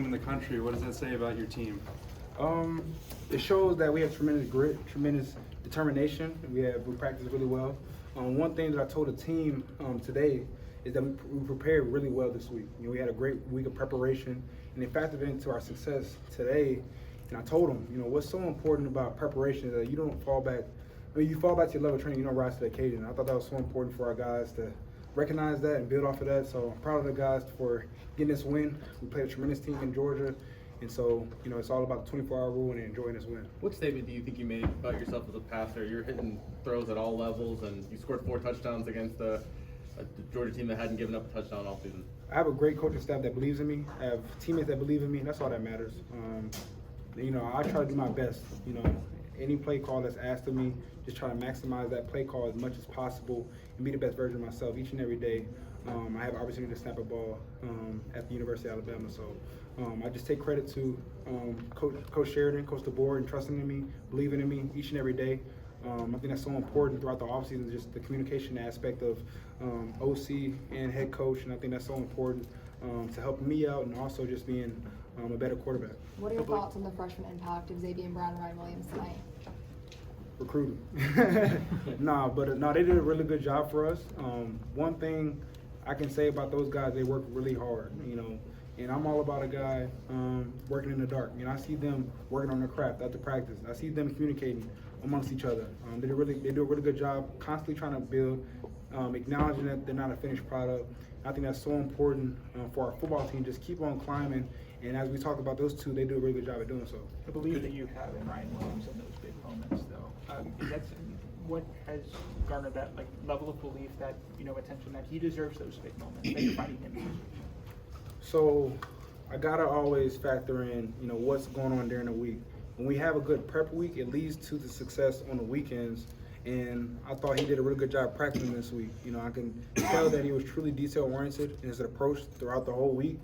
in the country. What does that say about your team? It shows that we have tremendous grit, tremendous determination. We practice really well. One thing that I told the team today is that we prepared really well this week. We had a great week of preparation, and it factored into our success today. And I told them, what's so important about preparation is that you don't fall back. You fall back to your level of training, you don't rise to the occasion. I thought that was so important for our guys to recognize that and build off of that. So I'm proud of the guys for getting this win. We played a tremendous team in Georgia. And so, it's all about the 24-hour rule and enjoying this win. What statement do you think you made about yourself as a passer? You're hitting throws at all levels, and you scored 4 touchdowns against a Georgia team that hadn't given up a touchdown all season. I have a great coaching staff that believes in me. I have teammates that believe in me, and that's all that matters. I try to do my best. Any play call that's asked of me, just try to maximize that play call as much as possible and be the best version of myself each and every day. I have opportunity to snap a ball at the University of Alabama, so I just take credit to Coach Sheridan, Coach DeBoer, and trusting in me, believing in me each and every day. I think that's so important throughout the offseason, just the communication aspect of OC and head coach, and I think that's so important to help me out and also just being a better quarterback. What are your thoughts on the freshman impact of Xavier Brown and Ryan Williams tonight? Recruiting. They did a really good job for us. One thing I can say about those guys, they work really hard, and I'm all about a guy working in the dark. I see them working on their craft after practice. I see them communicating amongst each other. They do a really good job constantly trying to build, acknowledging that they're not a finished product. I think that's so important for our football team. Just keep on climbing. And as we talk about those two, they do a really good job at doing so. I believe that you have in Ryan Williams in those big moments, though. That's what has garnered that level of belief that attention that he deserves those big moments that you're finding him this week. So I gotta always factor in, what's going on during the week. When we have a good prep week, it leads to the success on the weekends. And I thought he did a really good job practicing this week. I can tell that he was truly detail-oriented in his approach throughout the whole week.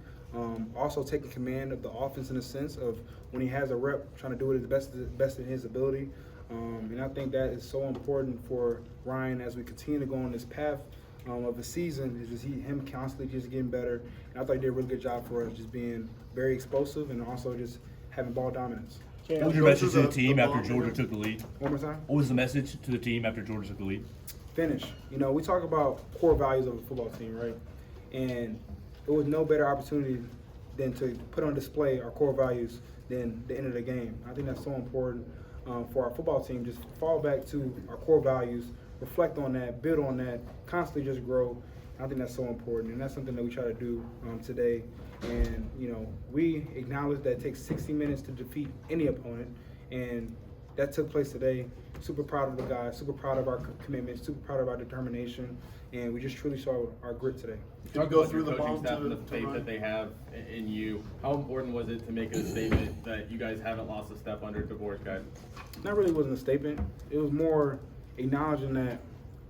Also taking command of the offense in a sense of when he has a rep, trying to do it as best in his ability. And I think that is so important for Ryan as we continue to go on this path of the season. Is just him constantly just getting better. And I thought he did a really good job for us, just being very explosive and also just having ball dominance. What was your message to the team after Georgia took the lead? One more time? What was the message to the team after Georgia took the lead? Finish. We talk about core values of a football team, right? And it was no better opportunity than to put on display our core values than the end of the game. I think that's so important for our football team. Just fall back to our core values, reflect on that, build on that, constantly just grow. I think that's so important, and that's something that we try to do today. And, we acknowledge that it takes 60 minutes to defeat any opponent, and that took place today. Super proud of the guys, super proud of our commitment, super proud of our determination, and we just truly saw our grit today. Talk about your coaching staff and the faith that they have in you. How important was it to make a statement that you guys haven't lost a step under DeBoer's guidance? That really wasn't a statement. It was more acknowledging that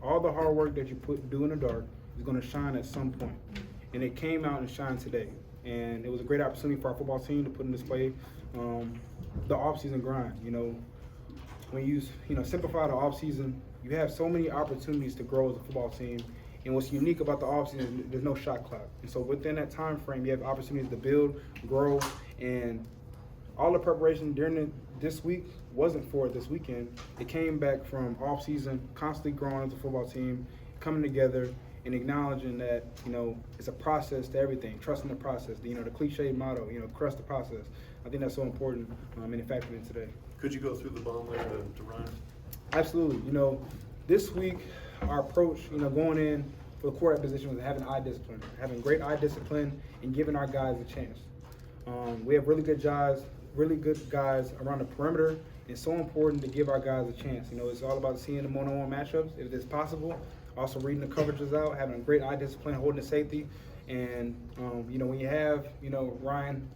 all the hard work that you do in the dark is going to shine at some point. And it came out and shined today. And it was a great opportunity for our football team to put in display the offseason grind. When you simplify the offseason, you have so many opportunities to grow as a football team. And what's unique about the offseason, there's no shot clock. And so within that time frame, you have opportunities to build, grow, and all the preparation during this week wasn't for this weekend. It came back from offseason, constantly growing as a football team, coming together, and acknowledging that, it's a process to everything, trusting the process, the cliche motto, trust the process. I think that's so important and it factored in today. Could you go through the bomb there to Ryan? Absolutely. This week, our approach, going in for the quarterback position was having eye discipline, having great eye discipline and giving our guys a chance. We have really good guys around the perimeter. It's so important to give our guys a chance. It's all about seeing the one-on-one matchups if it's possible. Also reading the coverages out, having a great eye discipline, holding the safety. And, when you have, Ryan,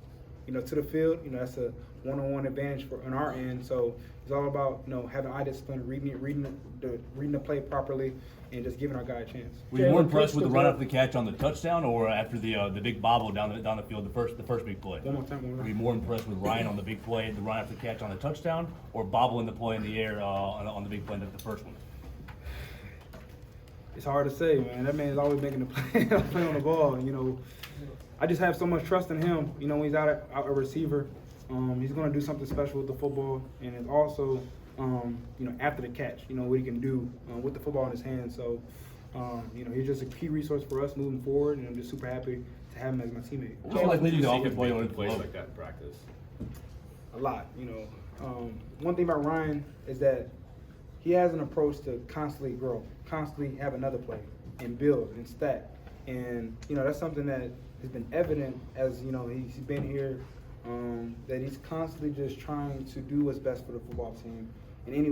to the field, that's a one-on-one advantage on our end. So it's all about, having eye discipline, reading the play properly, and just giving our guy a chance. Were you more impressed with the run after the catch on the touchdown or after the big bobble down the field, the first big play? One more time. Were you more impressed with Ryan on the big play, the run after the catch on the touchdown, or bobbling the play in the air on the big play, the first one? It's hard to say, man. That man's always making the play on the ball. I just have so much trust in him. You know, when he's out a receiver, he's going to do something special with the football, and it's also, you know, after the catch, you know, what he can do with the football in his hands. So, you know, he's just a key resource for us moving forward, and I'm just super happy to have him as my teammate. What's it like leading the offense Play while plays you're like that in practice. A lot, you know. One thing about Ryan is that he has an approach to constantly grow, constantly have another play, and build and stack. And, you know, that's something that has been evident as, you know, he's been here, that he's constantly just trying to do what's best for the football team in any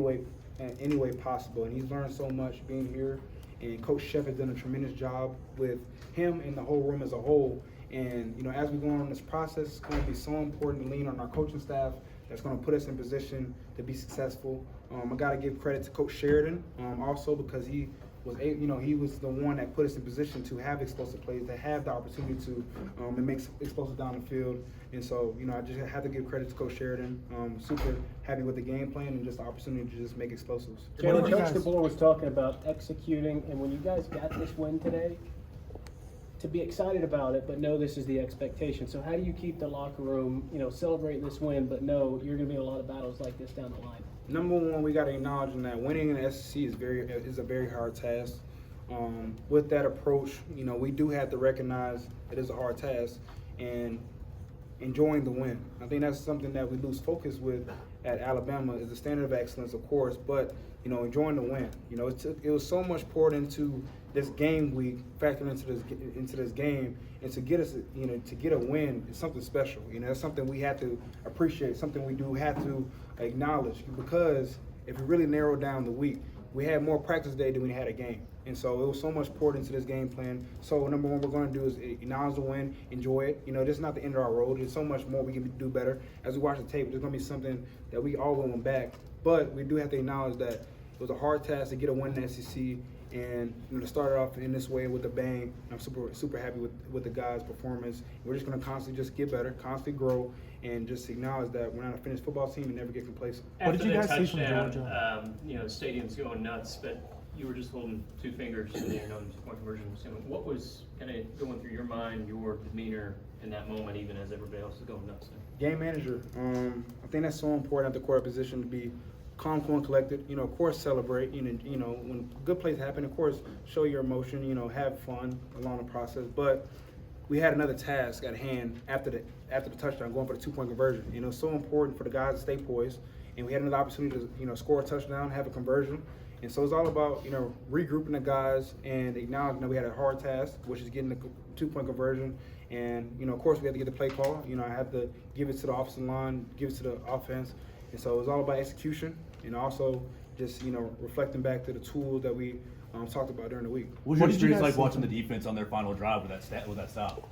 way possible. And he's learned so much being here. And Coach Shep has done a tremendous job with him and the whole room as a whole. And, you know, as we go on this process, it's going to be so important to lean on our coaching staff that's going to put us in position to be successful. I got to give credit to Coach Sheridan also, because he was the one that put us in position to have explosive plays, to have the opportunity to and make explosive down the field. And so, you know, I just have to give credit to Coach Sheridan. Super happy with the game plan and just the opportunity to just make explosives. Jalen, Coach DeBoer was talking about executing, and when you guys got this win today, to be excited about it, but know this is the expectation. So how do you keep the locker room, you know, celebrating this win, but know you're going to be in a lot of battles like this down the line? Number one, we got to acknowledge that winning in the SEC is a very hard task. With that approach, you know, we do have to recognize it is a hard task and enjoying the win. I think that's something that we lose focus with at Alabama is the standard of excellence, of course, but, you know, enjoying the win. You know, it was so much poured into this game week, factored into this game, and to get us, you know, to get a win is something special. You know, it's something we have to appreciate, something we do have to acknowledge, because if we really narrow down the week, we had more practice day than we had a game. And so it was so much poured into this game plan. So number one, we're going to do is acknowledge the win, enjoy it. You know, this is not the end of our road. There's so much more we can do better. As we watch the tape, there's going to be something that we all want back. But we do have to acknowledge that it was a hard task to get a win in the SEC, and, you know, to start it off in this way with a bang. I'm super happy with the guys' performance. We're just going to constantly just get better, constantly grow, and just acknowledge that we're not a finished football team and never get complacent. After What did you the guys see from touchdown, Georgia? You know, the stadium's going nuts, but you were just holding two fingers and you know, two-point conversion. So what was kind of going through your mind, your demeanor in that moment, even as everybody else is going nuts? Game manager. I think that's so important at the quarterback position to be calm, cool, and collected. You know, of course, celebrate. You know, when good plays happen, of course, show your emotion. You know, have fun along the process. But we had another task at hand after the touchdown, going for the 2-point conversion. You know, it's so important for the guys to stay poised, and we had another opportunity to, you know, score a touchdown, have a conversion. And so it's all about, you know, regrouping the guys and acknowledging that we had a hard task, which is getting the 2-point conversion. And, you know, of course, we had to get the play call. You know, I had to give it to the offensive line, give it to the offense. And so it was all about execution, and also just, you know, reflecting back to the tools that we talked about during the week. What was your What did you experience guys like see watching from- the defense on their final drive with that stop?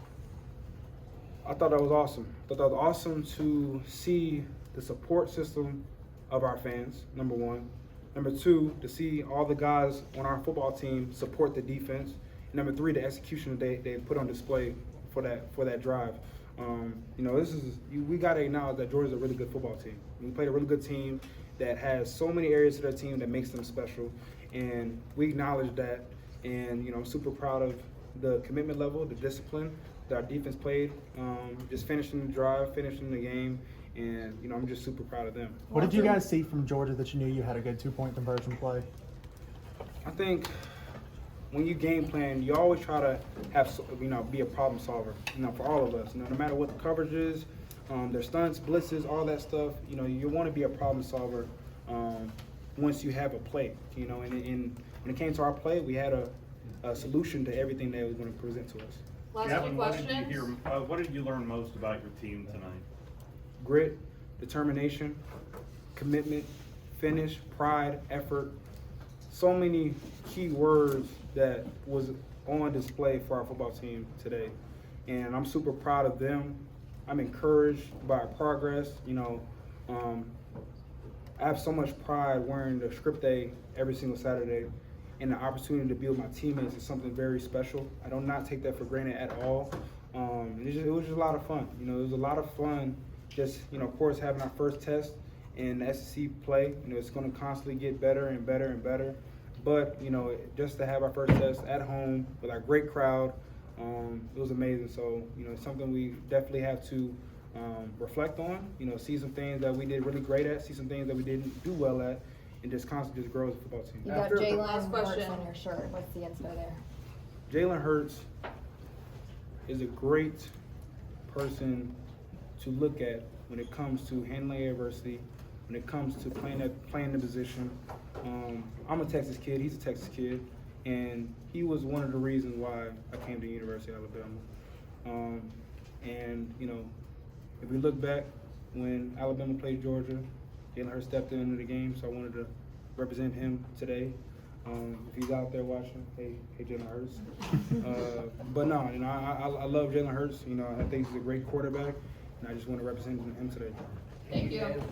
I thought that was awesome. I thought that was awesome to see the support system of our fans, number one. Number two, to see all the guys on our football team support the defense. And number three, the execution that they put on display for that drive. You know, we got to acknowledge that Georgia's a really good football team. We played a really good team that has so many areas to their team that makes them special, and we acknowledge that. And, you know, I'm super proud of the commitment level, the discipline that our defense played, just finishing the drive, finishing the game, and, you know, I'm just super proud of them. What did you guys see from Georgia that you knew you had a good 2-point conversion play? I think when you game plan, you always try to have, you know, be a problem solver, you know, for all of us. You know, no matter what the coverage is, their stunts, blitzes, all that stuff, you know, you want to be a problem solver once you have a play, you know. And when it came to our play, we had a solution to everything that was going to present to us. Last Gavin, few what questions. what did you learn most about your team tonight? Grit, determination, commitment, finish, pride, effort. So many key words that was on display for our football team today. And I'm super proud of them. I'm encouraged by our progress. You know, I have so much pride wearing the script day every single Saturday. And the opportunity to be with my teammates is something very special. I do not take that for granted at all. It was just a lot of fun. You know, it was a lot of fun just, you know, of course, having our first test in the SEC play. You know, it's going to constantly get better and better and better. But, you know, just to have our first test at home with our great crowd, It was amazing. So, it's something we definitely have to reflect on, see some things that we did really great at, see some things that we didn't do well at, and just constantly just grow as a football team. You got After the Jalen last Hurts question. on your shirt. What's the info there? Jalen Hurts is a great person to look at when it comes to handling adversity, when it comes to playing the position. I'm a Texas kid, he's a Texas kid, and he was one of the reasons why I came to the University of Alabama. If we look back when Alabama played Georgia, Jalen Hurts stepped into the game, so I wanted to represent him today. If he's out there watching, hey Jalen Hurts. But no, I love Jalen Hurts. I think he's a great quarterback, and I just want to represent him today. Thank you.